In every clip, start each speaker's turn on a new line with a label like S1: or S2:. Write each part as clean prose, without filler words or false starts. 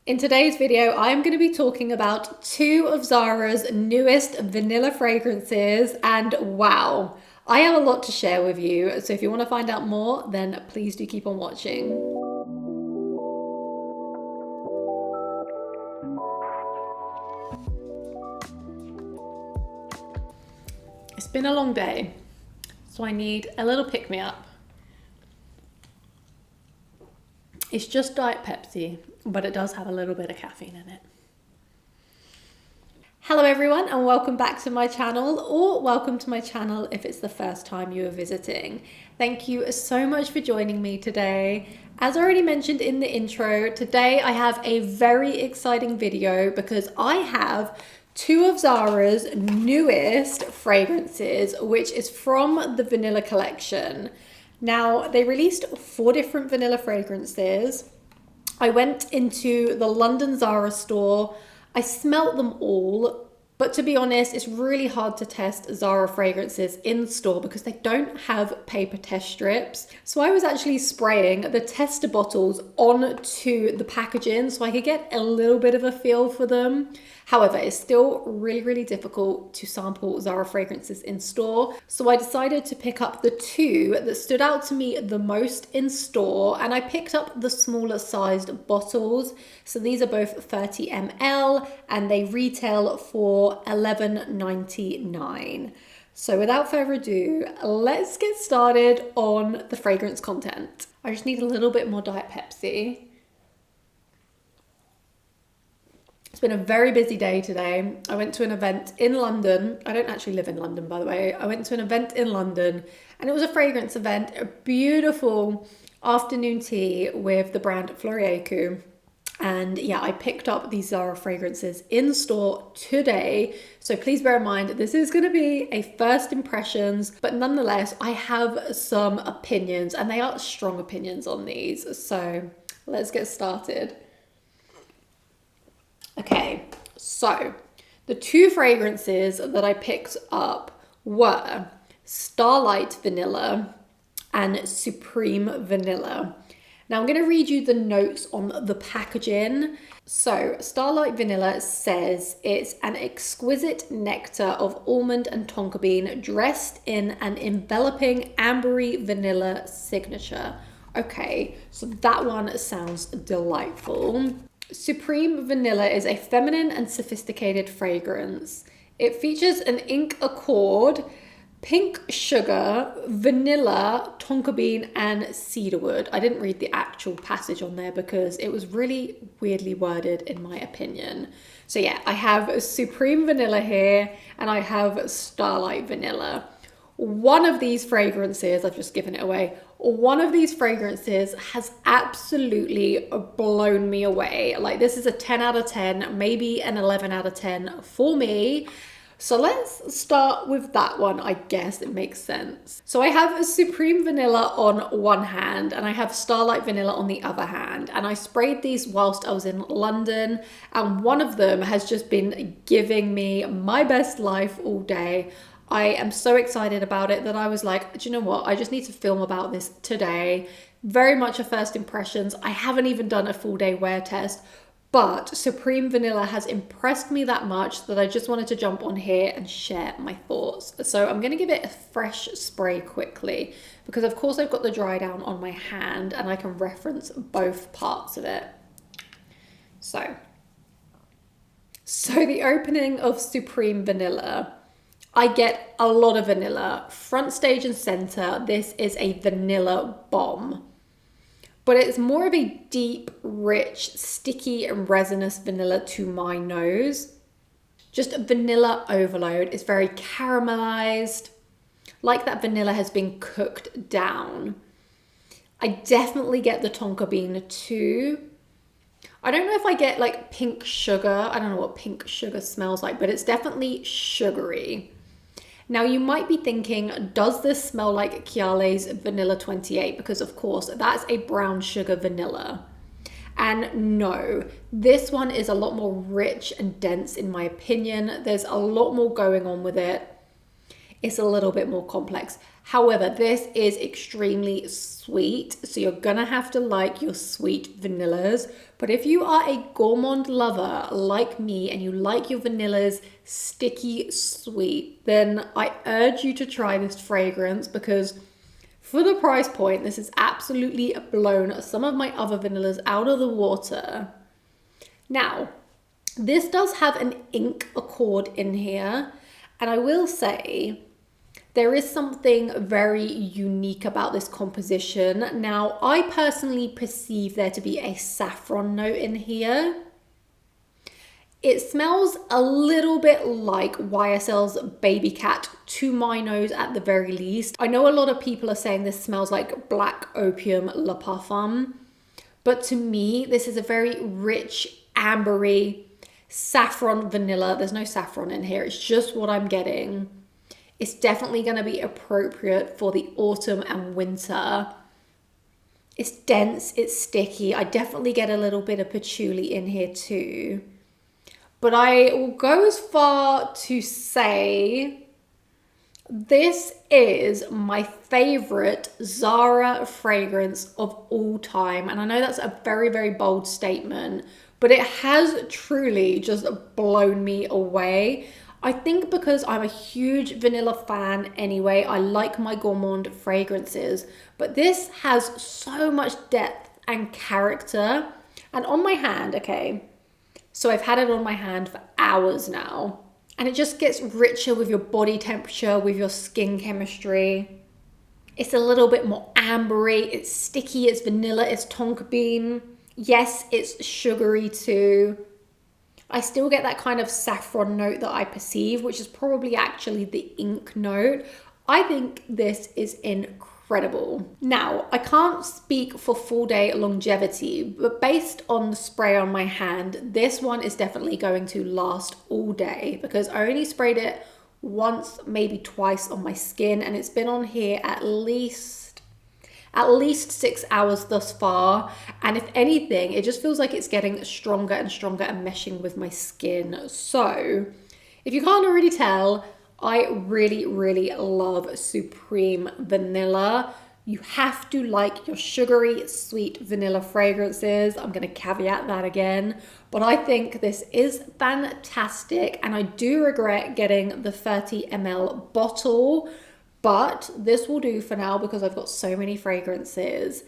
S1: In today's video, I'm going to be talking about two of Zara's newest vanilla fragrances, and wow, I have a lot to share with you. So if you want to find out more, then please do keep on watching. It's been a long day, so I need a little pick-me-up. It's just Diet Pepsi, but it does have a little bit of caffeine in it. Hello everyone, and welcome back to my channel, or welcome to my channel if it's the first time you are visiting. Thank you so much for joining me today. As already mentioned in the intro, today I have a very exciting video because I have two of Zara's newest fragrances, which is from the Vanilla collection. Now, they released 4 different vanilla fragrances. I went into the London Zara store. I smelt them all, but to be honest, it's really hard to test Zara fragrances in store because they don't have paper test strips. So I was actually spraying the tester bottles onto the packaging so I could get a little bit of a feel for them. However, it's still really difficult to sample Zara fragrances in store. So I decided to pick up the 2 that stood out to me the most in store, and I picked up the smaller sized bottles. So these are both 30 ml and they retail for $11.99. So without further ado, let's get started on the fragrance content. I just need a little bit more Diet Pepsi. It's been a very busy day today. I went to an event in London. I don't actually live in London, by the way. I went to an event in London and it was a fragrance event, a beautiful afternoon tea with the brand Floriaku. And yeah, I picked up these Zara fragrances in store today. So please bear in mind, this is going to be a first impressions, but nonetheless, I have some opinions and they are strong opinions on these. So let's get started. Okay, so the 2 fragrances that I picked up were Starlight Vanilla and Supreme Vanilla. Now I'm going to read you the notes on the packaging. So Starlight Vanilla says it's an exquisite nectar of almond and tonka bean dressed in an enveloping ambery vanilla signature. Okay, so that one sounds delightful. Supreme Vanilla is a feminine and sophisticated fragrance. It features an ink accord, pink sugar, vanilla, tonka bean, and cedarwood. I didn't read the actual passage on there because it was really weirdly worded in my opinion. So yeah, I have Supreme Vanilla here and I have Starlight Vanilla. One of these fragrances, I've just given it away, one of these fragrances has absolutely blown me away. Like, this is a 10 out of 10, maybe an 11 out of 10 for me. So let's start with that one, I guess it makes sense. So I have a Supreme Vanilla on one hand and I have Starlight Vanilla on the other hand. And I sprayed these whilst I was in London and one of them has just been giving me my best life all day. I am so excited about it that I was like, do you know what? I just need to film about this today. Very much a first impressions. I haven't even done a full day wear test, but Supreme Vanilla has impressed me that much that I just wanted to jump on here and share my thoughts. So I'm going to give it a fresh spray quickly because of course I've got the dry down on my hand and I can reference both parts of it. So the opening of Supreme Vanilla, I get a lot of vanilla. Front, stage and center, this is a vanilla bomb. But it's more of a deep, rich, sticky and resinous vanilla to my nose. Just vanilla overload. It's very caramelized, like that vanilla has been cooked down. I definitely get the tonka bean too. I don't know if I get like pink sugar. I don't know what pink sugar smells like, but it's definitely sugary. Now you might be thinking, does this smell like Chiale's Vanilla 28? Because of course, that's a brown sugar vanilla. And no, this one is a lot more rich and dense in my opinion. There's a lot more going on with it. it's a little bit more complex. However, this is extremely sweet, so you're gonna have to like your sweet vanillas. But if you are a gourmand lover like me and you like your vanillas sticky sweet, then I urge you to try this fragrance, because for the price point, this has absolutely blown some of my other vanillas out of the water. Now, this does have an ink accord in here, and I will say there is something very unique about this composition. Now, I personally perceive there to be a saffron note in here. It smells a little bit like YSL's Baby Cat to my nose at the very least. I know a lot of people are saying this smells like Black Opium Le Parfum, but to me, this is a very rich, ambery, saffron vanilla. There's no saffron in here. It's just what I'm getting. It's definitely going to be appropriate for the autumn and winter. It's dense, it's sticky. I definitely get a little bit of patchouli in here too. But I will go as far to say this is my favorite Zara fragrance of all time. And I know that's a very, very bold statement, but it has truly just blown me away. I think because I'm a huge vanilla fan anyway, I like my gourmand fragrances, but this has so much depth and character. And on my hand, okay, so I've had it on my hand for hours now, and it just gets richer with your body temperature, with your skin chemistry. It's a little bit more ambery, it's sticky, it's vanilla, it's tonka bean. Yes, it's sugary too. I still get that kind of saffron note that I perceive, which is probably actually the ink note. I think this is incredible. Now, I can't speak for full day longevity, but based on the spray on my hand, this one is definitely going to last all day, because I only sprayed it once, maybe twice on my skin, and it's been on here at least 6 hours thus far. And if anything, it just feels like it's getting stronger and stronger and meshing with my skin. So if you can't already tell, I really, really love Supreme Vanilla. You have to like your sugary, sweet vanilla fragrances. I'm going to caveat that again, but I think this is fantastic. And I do regret getting the 30 ml bottle, but this will do for now because I've got so many fragrances.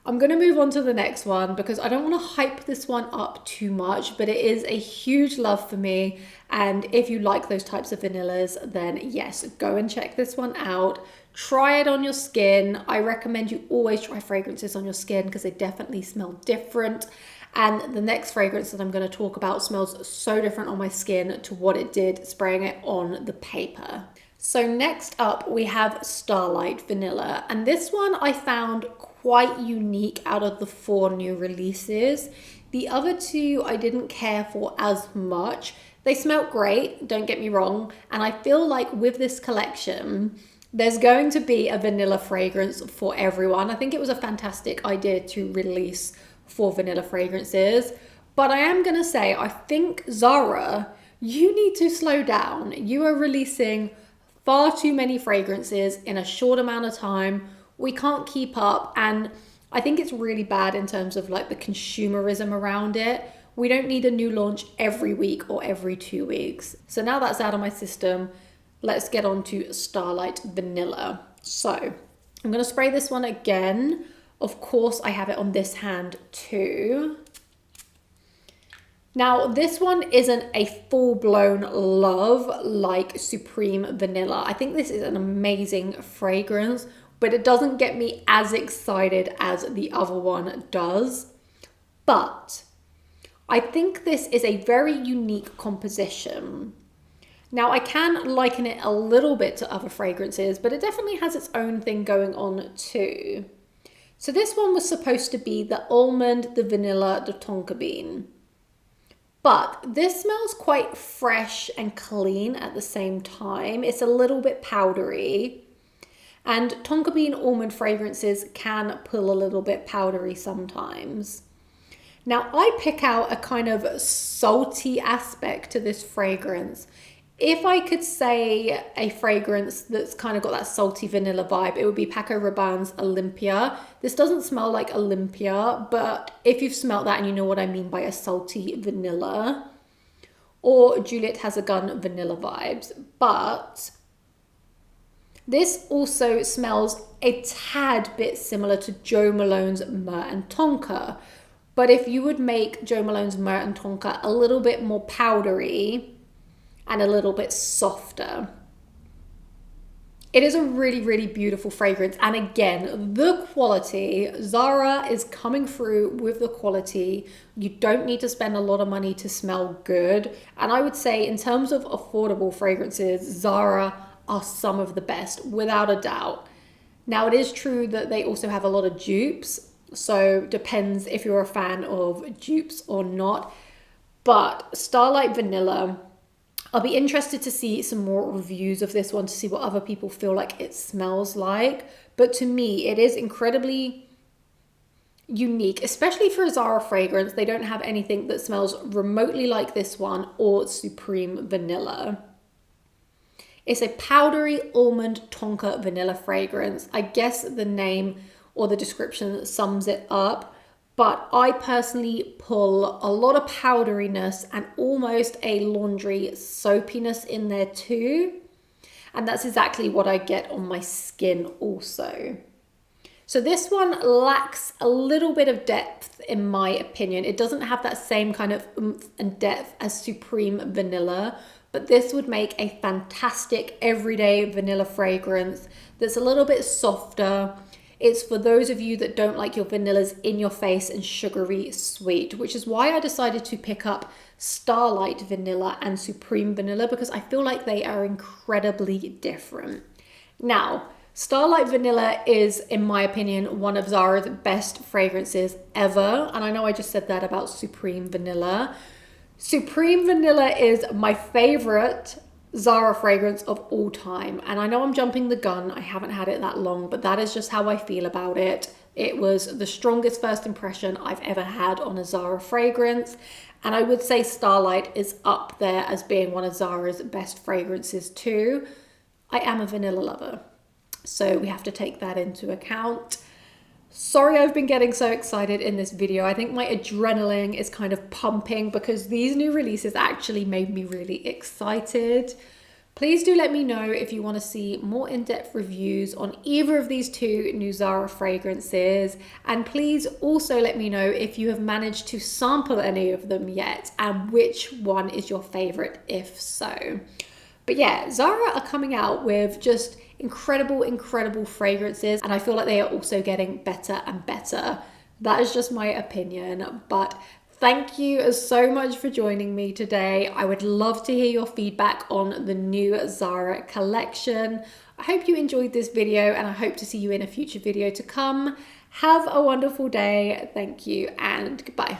S1: I'm going to move on to the next one because I don't want to hype this one up too much, but it is a huge love for me. And if you like those types of vanillas, then yes, go and check this one out. Try it on your skin. I recommend you always try fragrances on your skin because they definitely smell different. And the next fragrance that I'm going to talk about smells so different on my skin to what it did spraying it on the paper. So next up we have Starlight Vanilla, and this one I found quite unique out of the 4 new releases. The other 2 I didn't care for as much. They smelled great, don't get me wrong, and I feel like with this collection there's going to be a vanilla fragrance for everyone. I think it was a fantastic idea to release 4 vanilla fragrances, but I am going to say I think Zara, you need to slow down. You are releasing far too many fragrances in a short amount of time. We can't keep up, and I think it's really bad in terms of like the consumerism around it. We don't need a new launch every week or every 2 weeks. So now that's out of my system, let's get on to Starlight Vanilla. So I'm going to spray this one again. Of course, I have it on this hand too. Now, this one isn't a full-blown love like Supreme Vanilla. I think this is an amazing fragrance, but it doesn't get me as excited as the other one does. But I think this is a very unique composition. Now, I can liken it a little bit to other fragrances, but it definitely has its own thing going on too. So this one was supposed to be the almond, the vanilla, the tonka bean. But this smells quite fresh and clean at the same time. It's a little bit powdery. And tonka bean almond fragrances can pull a little bit powdery sometimes. Now, I pick out a kind of salty aspect to this fragrance. If I could say a fragrance that's kind of got that salty vanilla vibe, it would be Paco Rabanne's Olympia. This doesn't smell like Olympia, but if you've smelled that and you know what I mean by a salty vanilla, or Juliette Has a Gun vanilla vibes. But this also smells a tad bit similar to Jo Malone's Myrrh and Tonka. But if you would make Jo Malone's Myrrh and Tonka a little bit more powdery and a little bit softer, it is a really, really beautiful fragrance. And again, the quality, Zara is coming through with the quality. You don't need to spend a lot of money to smell good. And I would say in terms of affordable fragrances, Zara are some of the best, without a doubt. Now, it is true that they also have a lot of dupes. So depends if you're a fan of dupes or not. But Starlight Vanilla, I'll be interested to see some more reviews of this one to see what other people feel like it smells like. But to me, it is incredibly unique, especially for a Zara fragrance. They don't have anything that smells remotely like this one or Supreme Vanilla. It's a powdery almond tonka vanilla fragrance. I guess the name or the description sums it up. But I personally pull a lot of powderiness and almost a laundry soapiness in there too. And that's exactly what I get on my skin also. So this one lacks a little bit of depth in my opinion. It doesn't have that same kind of oomph and depth as Supreme Vanilla, but this would make a fantastic everyday vanilla fragrance that's a little bit softer. It's for those of you that don't like your vanillas in your face and sugary sweet, which is why I decided to pick up Starlight Vanilla and Supreme Vanilla, because I feel like they are incredibly different. Now, Starlight Vanilla is, in my opinion, one of Zara's best fragrances ever. And I know I just said that about Supreme Vanilla. Supreme Vanilla is my favorite Zara fragrance of all time. And I know I'm jumping the gun. I haven't had it that long, but that is just how I feel about it. It was the strongest first impression I've ever had on a Zara fragrance. And I would say Starlight is up there as being one of Zara's best fragrances too. I am a vanilla lover, so we have to take that into account. Sorry I've been getting so excited in this video. I think my adrenaline is kind of pumping because these new releases actually made me really excited. Please do let me know if you want to see more in-depth reviews on either of these two new Zara fragrances. And please also let me know if you have managed to sample any of them yet and which one is your favorite if so. But yeah, Zara are coming out with just incredible fragrances, and I feel like they are also getting better and better. That is just my opinion, but thank you so much for joining me today. I would love to hear your feedback on the new Zara collection. I hope you enjoyed this video, and I hope to see you in a future video to come. Have a wonderful day. Thank you and goodbye.